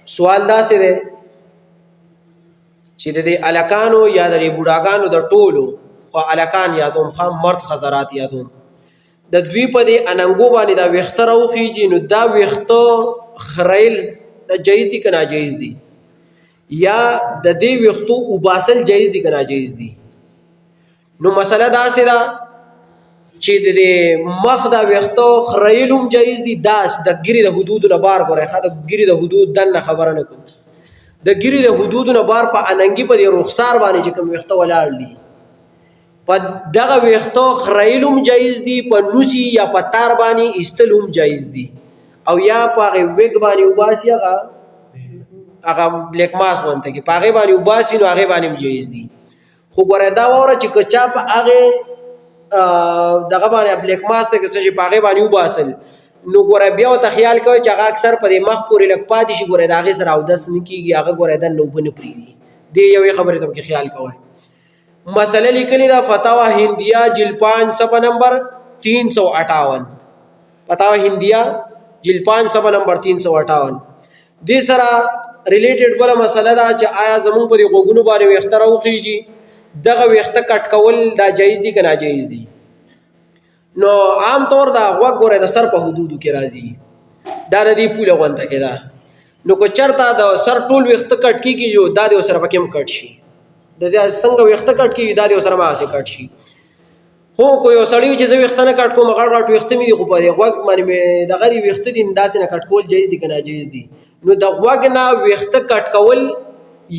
سوال داسې دی چې د دې الکانو یا د دې بوډاګانو د ټولو خو الکان یادوم خام مرد خزرات یادوم د دوی په دې اننګو باندې دا ویښته راوخیږي نو دا ویښته خریل د جایز دي که ناجایز دي یا د دې ویښتو وباسل جایز دي که ناجایز دي نو مسله داسې ده چې د دې مخ دا ویښته خریل هم جایز دي داس د ګیرې د حدودو نه بار ګورئ ښه د ګیرې د حدود دننه خبره نه کوم د ګیرې د حدودو نه بار په اننګي په دې رخسار باندې چې کوم ویښته ولاړ دي په دغه ویښته خریل هم جایز دي په نوسي یا په تار باندې ایستل هم جایز دي او یا په هغې ویګ باندې وباسي هغه بلیک ماس ونته کې په هغې باندې وباسي نو هغې باندې هم جایز دي خو ګوره دا واوره چې که چا په هغې دغه باندې بلیک ماس ته که څه چې په هغې باندې وباسل نو ګوره بیا ورته خیال کوئ چې هغه اکثر په دې مخ پورې لږ پاتې شي ګوره د هغې سره اودس نه کېږي هغه ګوره دننه اوبه نه پرېږدي دې یوې خبرې ته پکې خیال کوئ مسئله لیکلی دا فتاوا هندیه جلد 5 صفحه نمبر 358 فتاوا هندیه جلد 5 صفحه نمبر 358 دې سره ریلیټډ بله مسله ده چې آیا زمونږ په دې غوږونو باندې ویښته راوخیږي دغه ویښته کټ کول دا جایز دي که ناجایز دي نو عام طور دا غوږ ګوره د سر په حدودو کې راځي دا د دې پوله غونته کې ده نو که چېرته د سر ټول ویښته کټ کېږي یو دا د ورسره پکې هم کټ شي د دې څنګه ویښته کټ کېږي دا د ورسره هم هسې کټ شي خو که یو سړی چې زه ویښته نه کټ کوم غټ غټ ویښته مې دي خو په دې غوږ باندې مې دغه دي ویښته دي دا ترې نه کټ کول جایز دي که ناجایز دي نو د غوږ نه ویښته کټ کول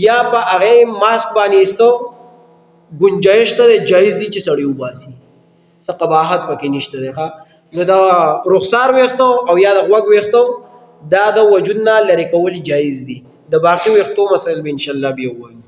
یا په هغې ماسک باندې ایستو گنجایش ته جایز دي چې سړی وباسي څه قباحت پکې نشته دی نو د رخسار ویښتو او یا د غوږ ویښتو دا د وجود نه لرې کول جایز دي د باقي ویښتو مسایل به انشاءالله بیا ووایو